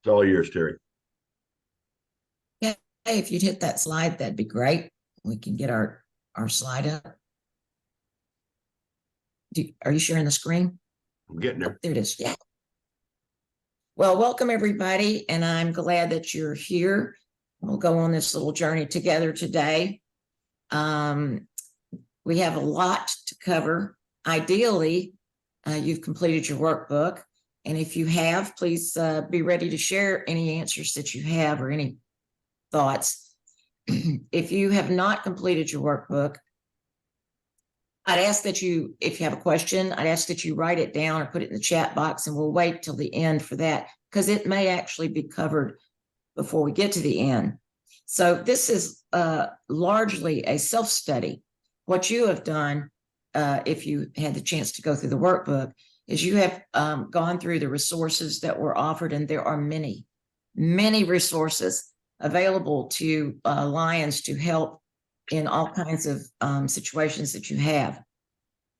It's all yours, Terry. Yeah, hey, if you'd hit that slide, that'd be great. We can get our slide up. Are you sharing the screen? I'm getting Oh, there. there it is. Yeah. Well, welcome everybody, and I'm glad that you're here. We'll go on this little journey together today. We have a lot to cover. Ideally, you've completed your workbook, and if you have, please be ready to share any answers that you have or any thoughts. If you have not completed your workbook, I'd ask that you, if you have a question, I'd ask that you write it down or put it in the chat box, and we'll wait till the end for that because it may actually be covered before we get to the end. So this is largely a self-study. What you have done, if you had the chance to go through the workbook, is you have gone through the resources that were offered, and there are many, many resources available to Lions to help in all kinds of situations that you have.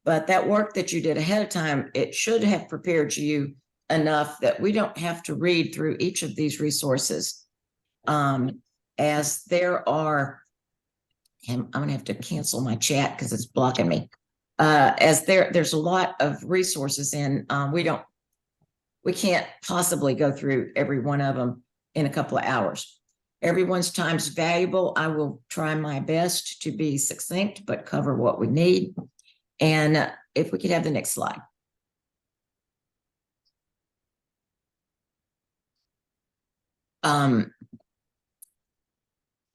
But that work that you did ahead of time, it should have prepared you enough that we don't have to read through each of these resources. As there are, and I'm gonna have to cancel my chat because it's blocking me. As there's a lot of resources, and we can't possibly go through every one of them in a couple of hours. Everyone's time is valuable. I will try my best to be succinct, but cover what we need. And if we could have the next slide.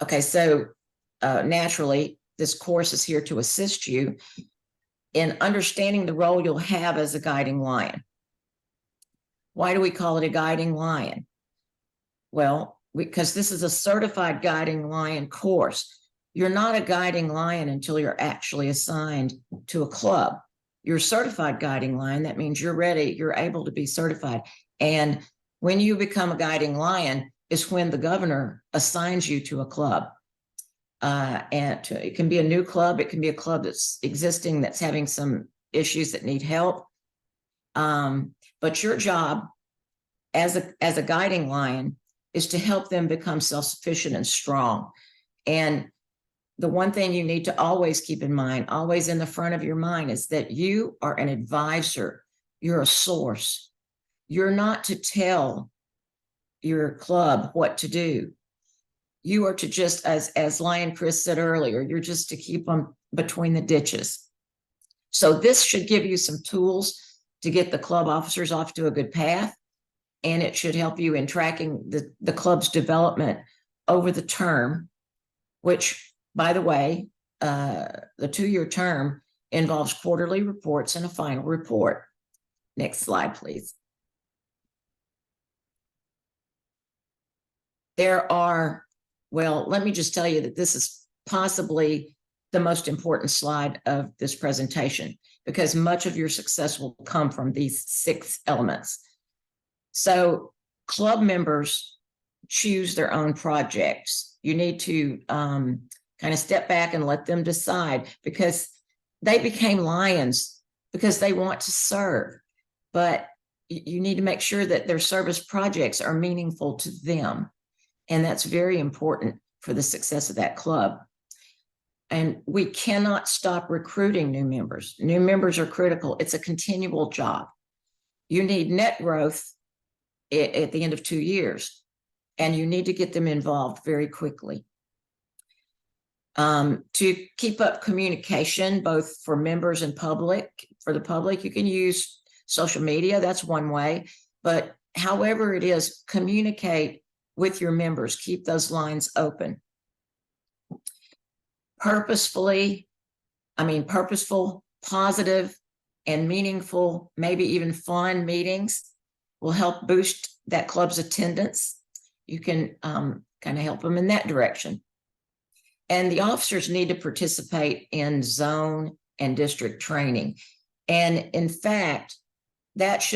Okay, so naturally, this course is here to assist you in understanding the role you'll have as a guiding lion. Why do we call it a guiding lion? Well, because this is a certified guiding lion course. You're not a guiding lion until you're actually assigned to a club. You're a certified guiding lion. That means you're ready, you're able to be certified. And when you become a guiding lion is when the governor assigns you to a club. It can be a new club. It can be a club that's existing, that's having some issues that need help. But your job as a guiding lion is to help them become self-sufficient and strong. And the one thing you need to always keep in mind, always in the front of your mind, is that you are an advisor. You're a source. You're not to tell your club what to do. You are to just, as Lion Chris said earlier, you're just to keep them between the ditches. So this should give you some tools to get the club officers off to a good path. And it should help you in tracking the club's development over the term, which, by the way, the 2-year term involves quarterly reports and a final report. Next slide, please. Well, let me just tell you that this is possibly the most important slide of this presentation, because much of your success will come from these 6 elements. So club members choose their own projects. You need to kind of step back and let them decide, because they became lions because they want to serve. But you need to make sure that their service projects are meaningful to them. And that's very important for the success of that club. And we cannot stop recruiting new members. New members are critical. It's a continual job. You need net growth at the end of 2 years, and you need to get them involved very quickly. To keep up communication, both for members and for the public, you can use social media. That's one way. But however it is, communicate with your members. Keep those lines open. Purposeful, positive, and meaningful, maybe even fun meetings will help boost that club's attendance. You can kind of help them in that direction. And the officers need to participate in zone and district training. And in fact, that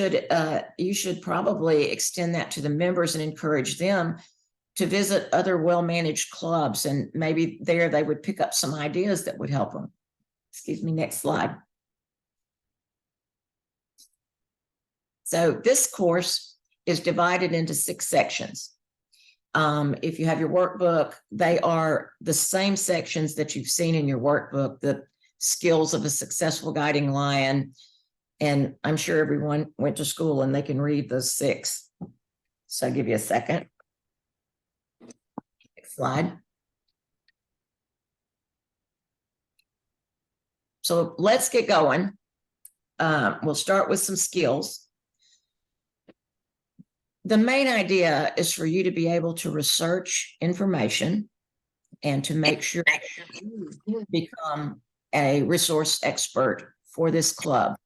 you should probably extend that to the members and encourage them to visit other well-managed clubs. And maybe there they would pick up some ideas that would help them. Excuse me, next slide. So this course is divided into 6 sections. If you have your workbook, they are the same sections that you've seen in your workbook, the skills of a successful guiding lion. And I'm sure everyone went to school and they can read those 6. So I'll give you a second. Next slide. So let's get going. We'll start with some skills. The main idea is for you to be able to research information and to make sure you become a resource expert for this club,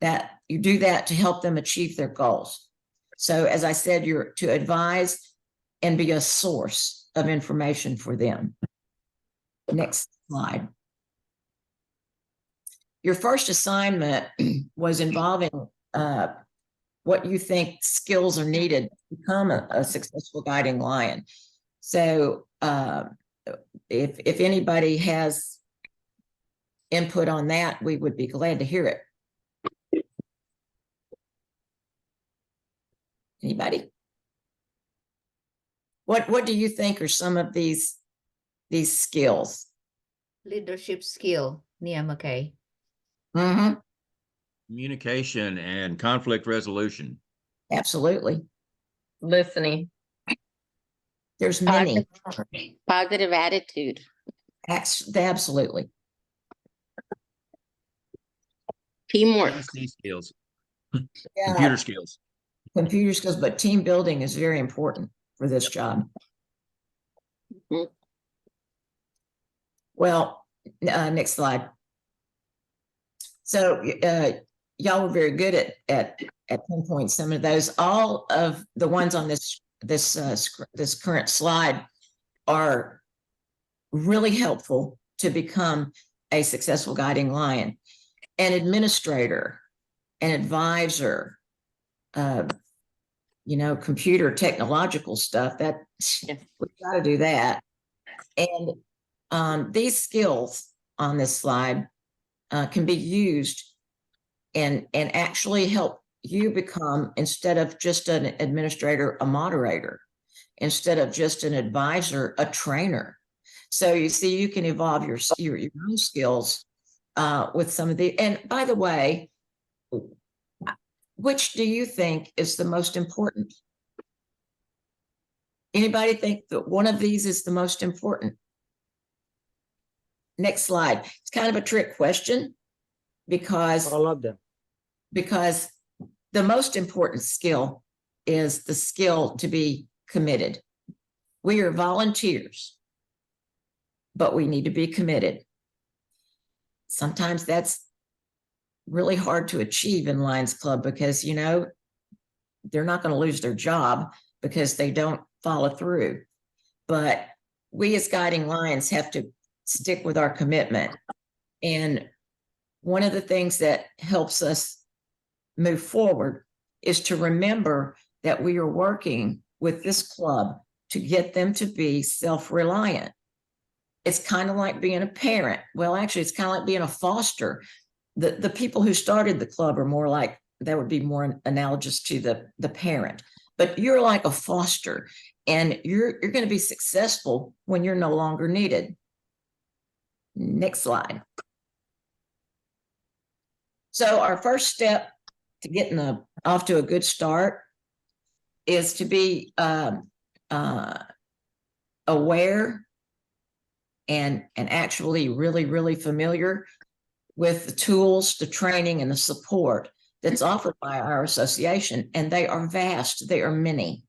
that you do that to help them achieve their goals. So as I said, you're to advise and be a source of information for them. Next slide. Your first assignment was involving what you think skills are needed to become a successful guiding lion. So if anybody has input on that, we would be glad to hear it. Anybody? What do you think are some of these skills? Leadership skill, Nia McKay. Mm-hmm. Communication and conflict resolution. Absolutely. Listening. There's many. Positive attitude. Absolutely. Teamwork. PC skills. Yeah. Computer skills. Computer skills, but team building is very important for this job. Mhm. Well, next slide. So y'all were very good at pinpointing some of those. All of the ones on this current slide are really helpful to become a successful guiding lion. An administrator, an advisor, computer technological stuff, that we've got to do that. And these skills on this slide can be used and actually help you become, instead of just an administrator, a moderator, instead of just an advisor, a trainer. So you see, you can evolve your own skills with some of the, and by the way, which do you think is the most important? Anybody think that one of these is the most important? Next slide. It's kind of a trick question because All of them. because the most important skill is the skill to be committed. We are volunteers, but we need to be committed. Sometimes that's really hard to achieve in Lions Club because, they're not going to lose their job because they don't follow through. But we as guiding lions have to stick with our commitment. And one of the things that helps us move forward is to remember that we are working with this club to get them to be self-reliant. It's kind of like being a parent. Well, actually, it's kind of like being a foster. The people who started the club are more like, that would be more analogous to the parent. But you're like a foster, and you're going to be successful when you're no longer needed. Next slide. So our first step to getting off to a good start is to be aware and actually really familiar with the tools, the training, and the support that's offered by our association. And they are vast, they are many.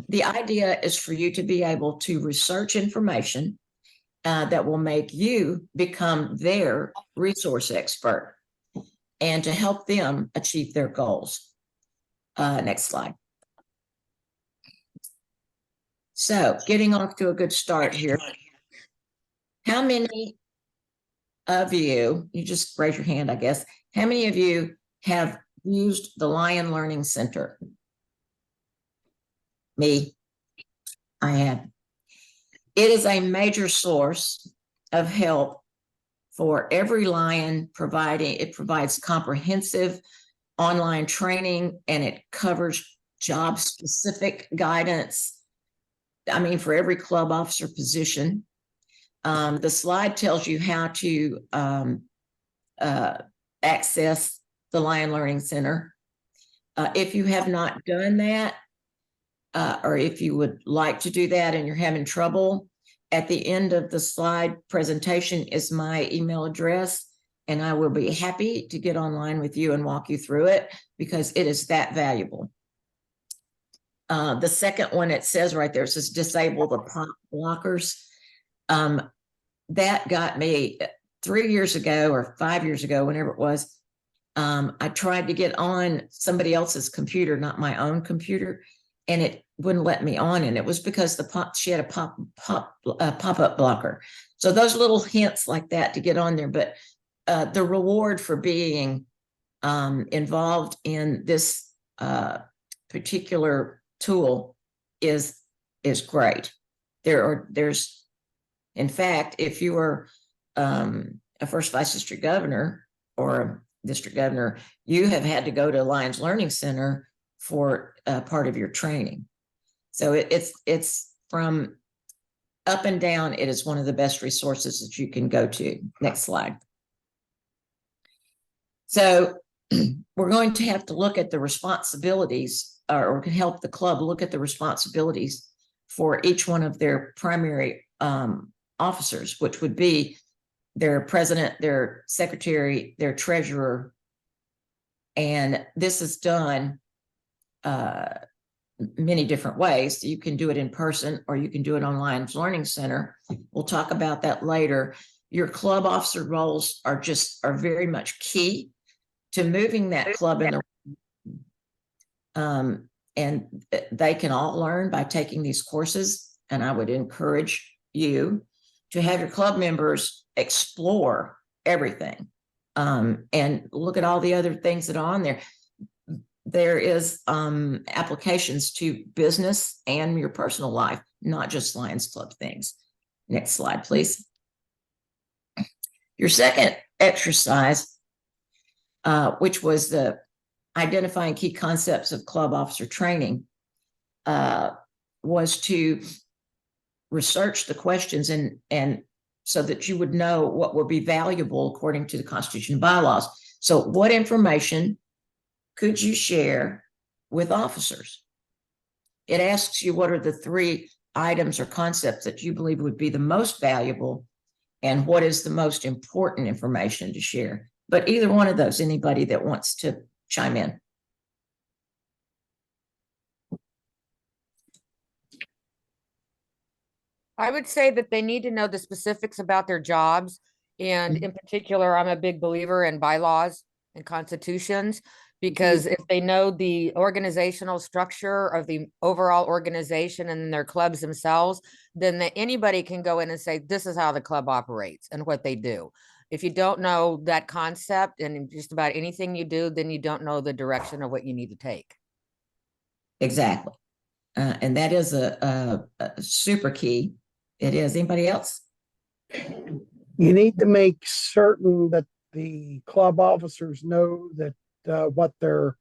The idea is for you to be able to research information that will make you become their resource expert and to help them achieve their goals. Next slide. So getting off to a good start here. How many of you just raise your hand, I guess. How many of you have used the Lion Learning Center? Me, I have. It is a major source of help for every lion. It provides comprehensive online training, and it covers job specific guidance. I mean, for every club officer position. The slide tells you how to access the Lion Learning Center. If you have not done that, or if you would like to do that and you're having trouble, at the end of the slide presentation is my email address, and I will be happy to get online with you and walk you through it because it is that valuable. The second one, it says right there, it says disable the pop blockers. That got me 3 years ago or 5 years ago, whenever it was. I tried to get on somebody else's computer, not my own computer, and it wouldn't let me on. And it was because she had a pop-up blocker. So those little hints like that to get on there. But the reward for being involved in this particular tool is great. There's, in fact, if you are a first vice district governor or a district governor, you have had to go to Lions Learning Center for part of your training. So it's from up and down. It is one of the best resources that you can go to. Next slide. So we're going to have to look at the responsibilities, or can help the club look at the responsibilities for each one of their primary officers, which would be their president, their secretary, their treasurer. And this is done many different ways. You can do it in person or you can do it on Lions Learning Center. We'll talk about that later. Your club officer roles are very much key to moving that club in the and they can all learn by taking these courses. And I would encourage you to have your club members explore everything and look at all the other things that are on there. There is applications to business and your personal life, not just Lions Club things. Next slide, please. Your second exercise, which was the identifying key concepts of club officer training, was to research the questions and so that you would know what would be valuable according to the Constitution and bylaws. So what information could you share with officers? It asks you what are the 3 items or concepts that you believe would be the most valuable and what is the most important information to share. But either one of those, anybody that wants to chime in. I would say that they need to know the specifics about their jobs. And in particular, I'm a big believer in bylaws and constitutions, because if they know the organizational structure of the overall organization and their clubs themselves, then anybody can go in and say, this is how the club operates and what they do. If you don't know that concept and just about anything you do, then you don't know the direction of what you need to take. Exactly. And that is a super key. It is. Anybody else? You need to make certain that the club officers know that what their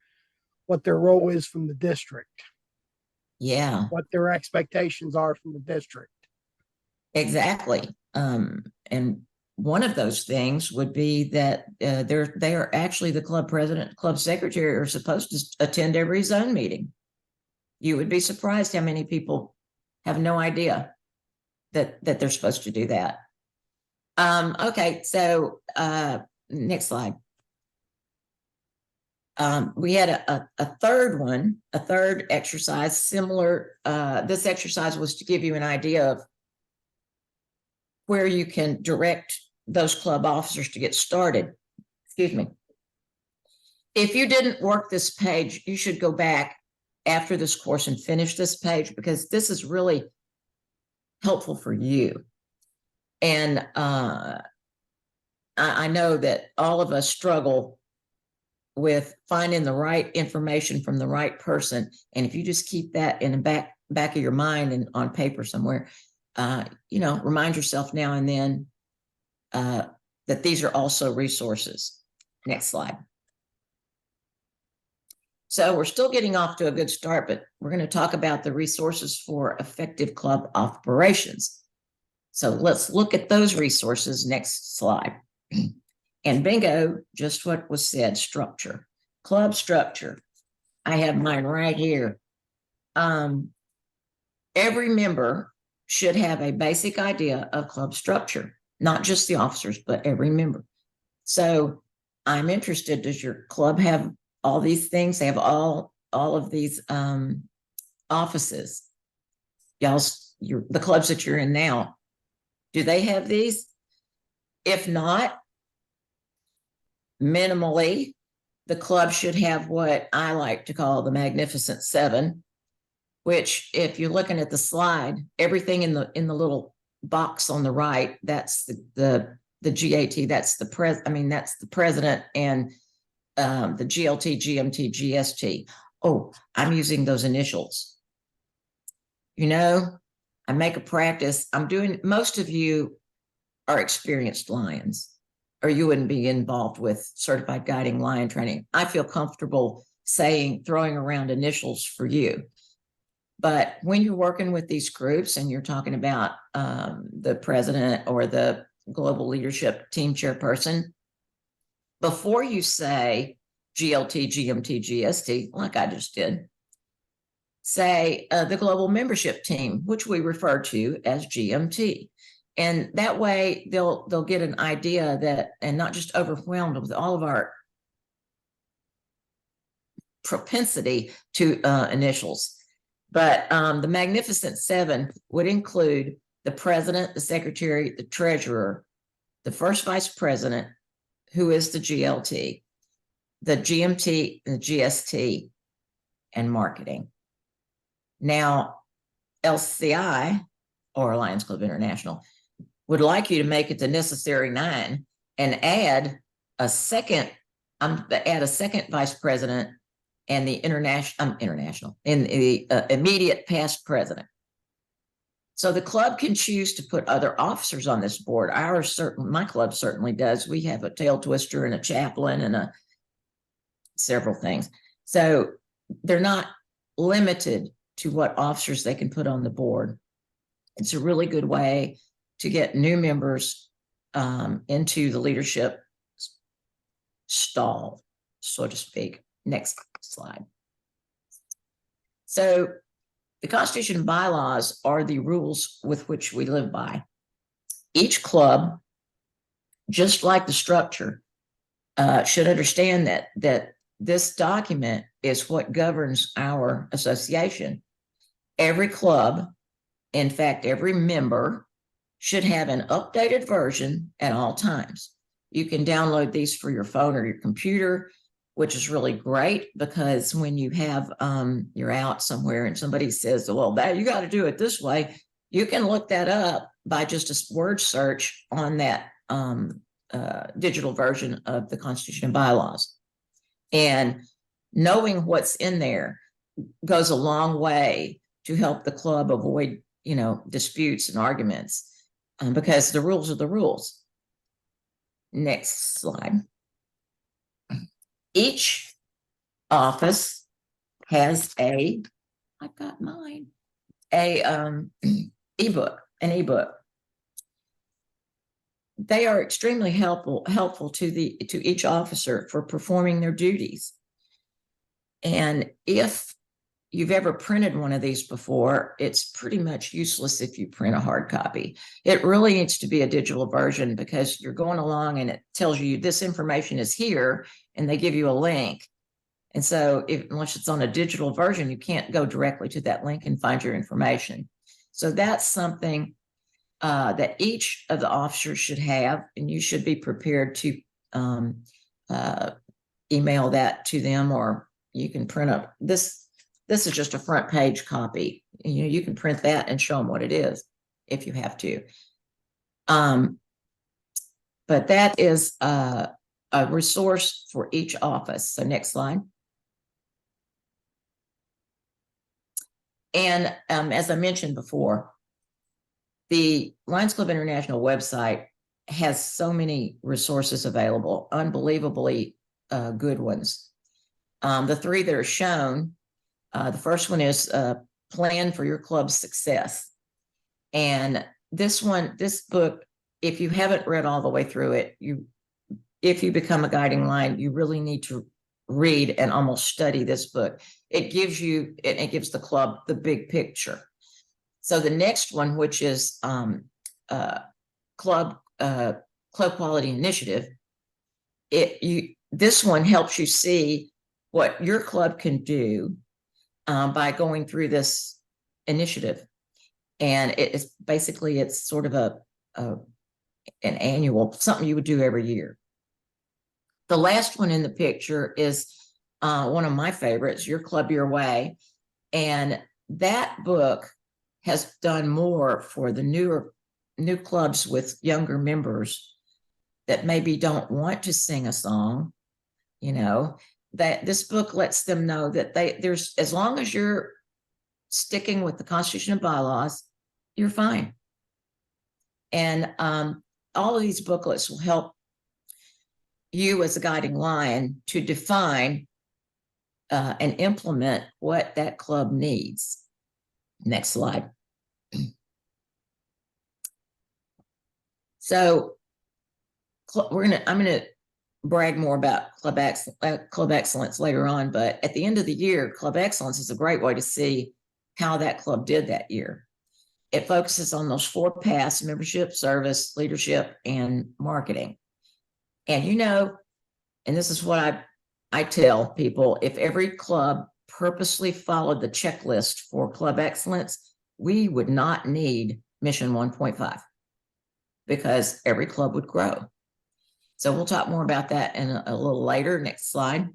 role is from the district, Yeah, what their expectations are from the district. exactly. And one of those things would be that they are actually the club president, club secretary are supposed to attend every zone meeting. You would be surprised how many people have no idea that they're supposed to do that. Okay, so next slide. We had a third exercise similar. This exercise was to give you an idea of where you can direct those club officers to get started. Excuse me. If you didn't work this page, you should go back after this course and finish this page, because this is really helpful for you. And I know that all of us struggle with finding the right information from the right person. And if you just keep that in the back of your mind and on paper somewhere, remind yourself now and then that these are also resources. Next slide. So we're still getting off to a good start, but we're going to talk about the resources for effective club operations. So let's look at those resources. Next slide. And bingo, just what was said, structure, club structure. I have mine right here. Every member should have a basic idea of club structure, not just the officers, but every member. So I'm interested, does your club have all these things? They have all of these offices. The clubs that you're in now, do they have these? If not, minimally, the club should have what I like to call the Magnificent Seven, which, if you're looking at the slide, everything in the little box on the right, that's the GAT, that's the president, and the GLT, GMT, GST. Oh, I'm using those initials. You know, I make a practice. Most of you are experienced lions, or you wouldn't be involved with certified guiding lion training. I feel comfortable throwing around initials for you. But when you're working with these groups and you're talking about the president or the global leadership team chairperson, before you say GLT, GMT, GST, like I just did, say the global membership team, which we refer to as GMT. And that way they'll get an idea that, and not just overwhelmed with all of our propensity to initials. But the Magnificent Seven would include the president, the secretary, the treasurer, the first vice president, who is the GLT, the GMT, the GST, and marketing. Now, LCI, or Lions Club International, would like you to make it the necessary 9 and add a second vice president and the international in the immediate past president. So the club can choose to put other officers on this board. My club certainly does. We have a tail twister and a chaplain and several things. So they're not limited to what officers they can put on the board. It's a really good way to get new members into the leadership stall, so to speak. Next slide. So the Constitution and bylaws are the rules with which we live by. Each club, just like the structure, should understand that this document is what governs our association. Every club, in fact, every member, should have an updated version at all times. You can download these for your phone or your computer, which is really great, because when you have you're out somewhere and somebody says, well, you got to do it this way, you can look that up by just a word search on that digital version of the Constitution and bylaws. And knowing what's in there goes a long way to help the club avoid, disputes and arguments, because the rules are the rules. Next slide. Each office has I've got mine, an ebook. They are extremely helpful to each officer for performing their duties. And if you've ever printed one of these before, it's pretty much useless if you print a hard copy. It really needs to be a digital version, because you're going along and it tells you this information is here, and they give you a link. And so unless it's on a digital version, you can't go directly to that link and find your information. So that's something that each of the officers should have, and you should be prepared to email that to them, or you can print up this. This is just a front page copy. You can print that and show them what it is if you have to. But that is a resource for each office. So next slide. And as I mentioned before, the Lions Club International website has so many resources available, unbelievably good ones. The three that are shown, the first one is plan for your club's success. And this book, if you haven't read all the way through it, if you become a guiding line, you really need to read and almost study this book. It gives the club the big picture. So the next one, which is club quality initiative, this one helps you see what your club can do by going through this initiative. And it's basically, it's sort of an annual, something you would do every year. The last one in the picture is one of my favorites, Your Club Your Way. And that book has done more for the new clubs with younger members that maybe don't want to sing a song, that this book lets them know that there's, as long as you're sticking with the Constitution and bylaws, you're fine. And all of these booklets will help you as a guiding lion to define and implement what that club needs. Next slide. So I'm gonna brag more about Club Excellence later on, but at the end of the year, Club Excellence is a great way to see how that club did that year. It focuses on those 4 paths: membership, service, leadership, and marketing. And and this is what I tell people, if every club purposely followed the checklist for Club Excellence, we would not need Mission 1.5 because every club would grow. So we'll talk more about that in a little later. Next slide.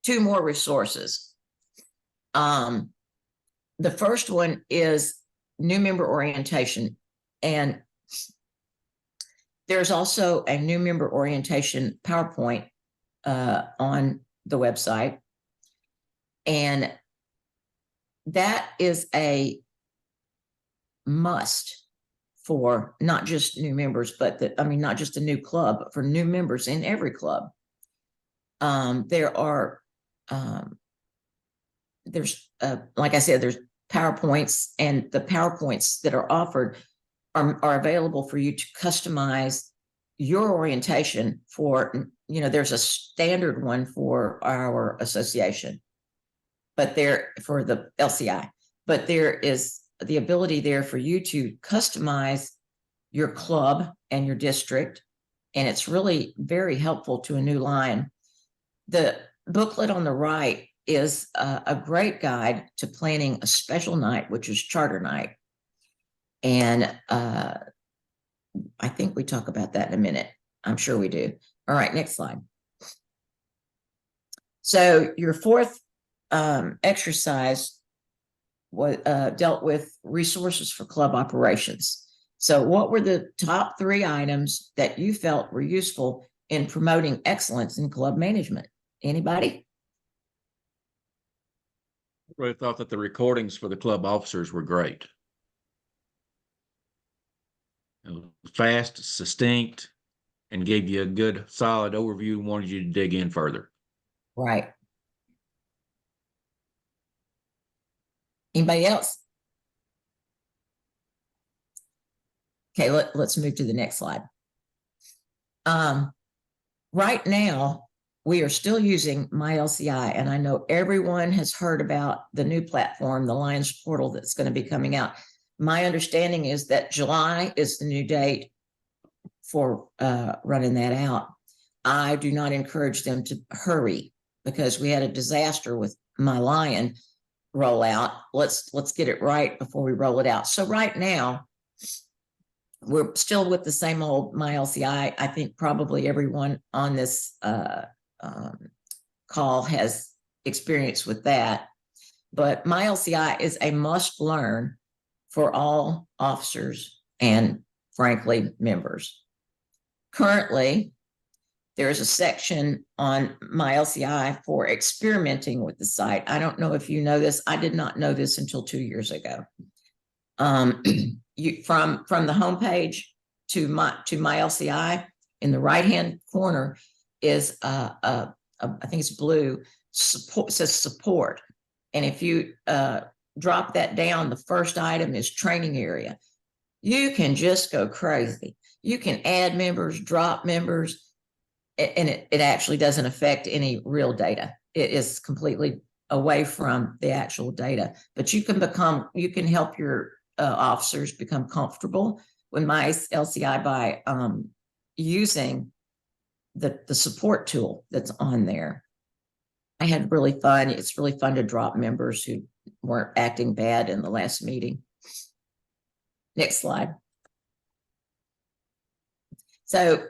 2 more resources. The first one is new member orientation. And there's also a new member orientation PowerPoint on the website. And that is a must for not just new members, but not just a new club, but for new members in every club. There are, like I said, there's PowerPoints, and the PowerPoints that are offered are available for you to customize your orientation for, there's a standard one for our association, but for the LCI, but there is the ability there for you to customize your club and your district. And it's really very helpful to a new lion. The booklet on the right is a great guide to planning a special night, which is charter night. And I think we talk about that in a minute. I'm sure we do. All right, next slide. So your 4th exercise dealt with resources for club operations. So what were the top 3 items that you felt were useful in promoting excellence in club management? Anybody? I really thought that the recordings for the club officers were great. Fast, succinct, and gave you a good, solid overview and wanted you to dig in further. Right. Anybody else? Okay, let's move to the next slide. Right now, we are still using MyLCI, and I know everyone has heard about the new platform, the Lions Portal, that's going to be coming out. My understanding is that July is the new date for running that out. I do not encourage them to hurry because we had a disaster with My Lion rollout. Let's get it right before we roll it out. So right now, we're still with the same old MyLCI. I think probably everyone on this call has experience with that. But MyLCI is a must learn for all officers and, frankly, members. Currently, there is a section on MyLCI for experimenting with the site. I don't know if you know this. I did not know this until 2 years ago. From the homepage to MyLCI, in the right-hand corner is a I think it's blue, support, says support. And if you drop that down, the first item is training area. You can just go crazy. You can add members, drop members, and it actually doesn't affect any real data. It is completely away from the actual data, but you can help your officers become comfortable with my LCI by using the support tool that's on there. I had really fun. It's really fun to drop members who weren't acting bad in the last meeting. Next slide. So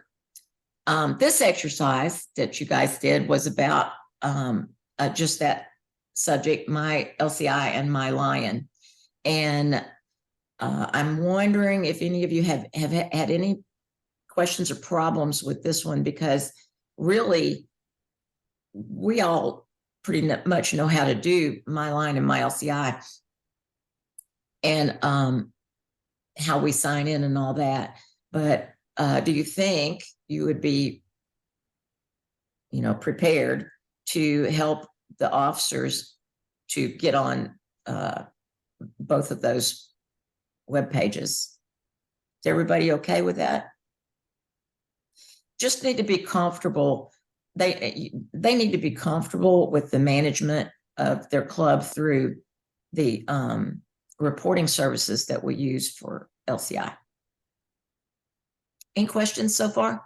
this exercise that you guys did was about just that subject, my LCI and my lion. And I'm wondering if any of you have had any questions or problems with this one, because really we all pretty much know how to do my line and my LCI and how we sign in and all that. But do you think you would be, prepared to help the officers to get on both of those web pages? Is everybody okay with that? Just need to be comfortable. They need to be comfortable with the management of their club through the reporting services that we use for LCI. Any questions so far?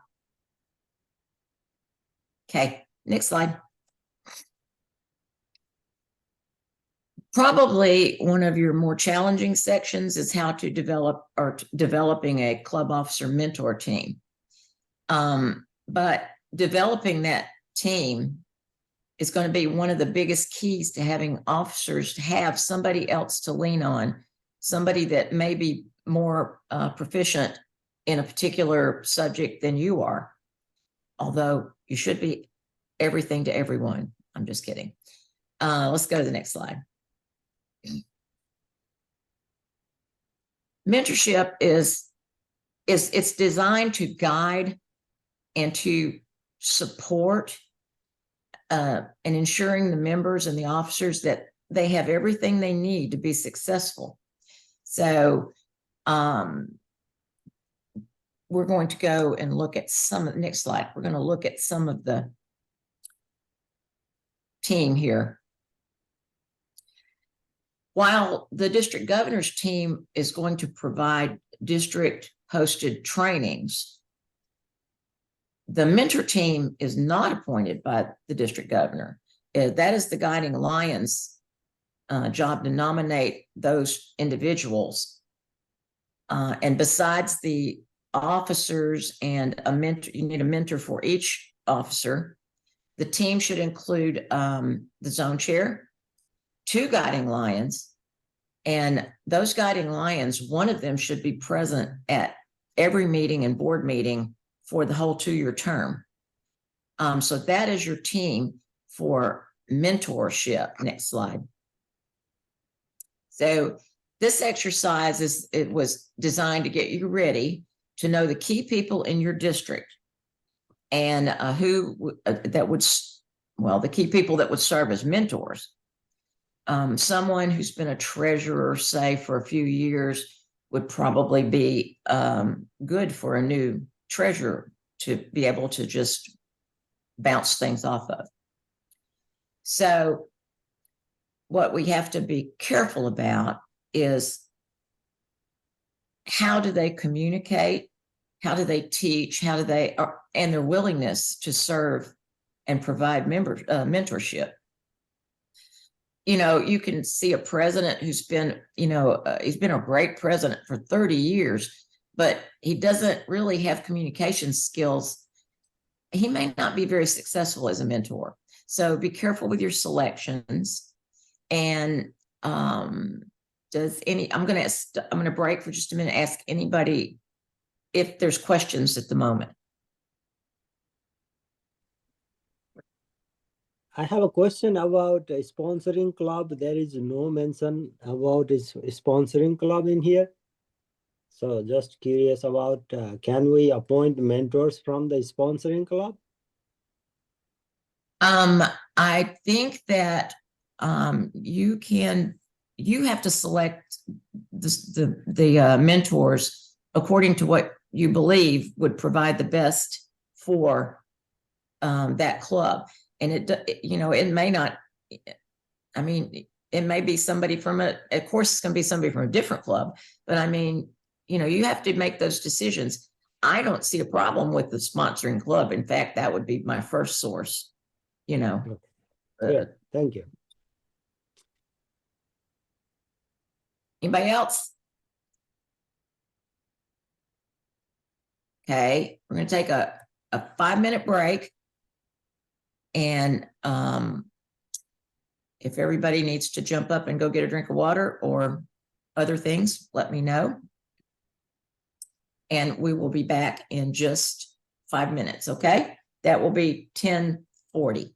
Okay, next slide. Probably one of your more challenging sections is how to developing a club officer mentor team. But developing that team is going to be one of the biggest keys to having officers to have somebody else to lean on, somebody that may be more proficient in a particular subject than you are. Although you should be everything to everyone. I'm just kidding. Let's go to the next slide. Mentorship it's designed to guide and to support and ensuring the members and the officers that they have everything they need to be successful. So we're going to go and look at some of the next slide. We're going to look at some of the team here. While the district governor's team is going to provide district hosted trainings, the mentor team is not appointed by the district governor. That is the guiding lion's job to nominate those individuals. And besides the officers and a mentor, you need a mentor for each officer. The team should include the zone chair, 2 guiding lions, and those guiding lions, one of them should be present at every meeting and board meeting for the whole 2-year term. So that is your team for mentorship. Next slide. So this exercise was designed to get you ready to know the key people in your district and the key people that would serve as mentors. Someone who's been a treasurer, say, for a few years would probably be good for a new treasurer to be able to just bounce things off of. So what we have to be careful about is how do they communicate, how do they teach, and their willingness to serve and provide mentorship. You can see a president who's been, he's been a great president for 30 years, but he doesn't really have communication skills. He may not be very successful as a mentor. So be careful with your selections. And I'm going to break for just a minute, ask anybody if there's questions at the moment. I have a question about a sponsoring club. There is no mention about a sponsoring club in here. So just curious about, can we appoint mentors from the sponsoring club? I think that you have to select the mentors according to what you believe would provide the best for that club. And it may not, I mean, it may be somebody from of course, it's going to be somebody from a different club, but I mean, you have to make those decisions. I don't see a problem with the sponsoring club. In fact, that would be my first source, Yeah, thank you. Anybody else? Okay, we're going to take a 5-minute break. And if everybody needs to jump up and go get a drink of water or other things, let me know. And we will be back in just 5 minutes, okay? That will be 10:40.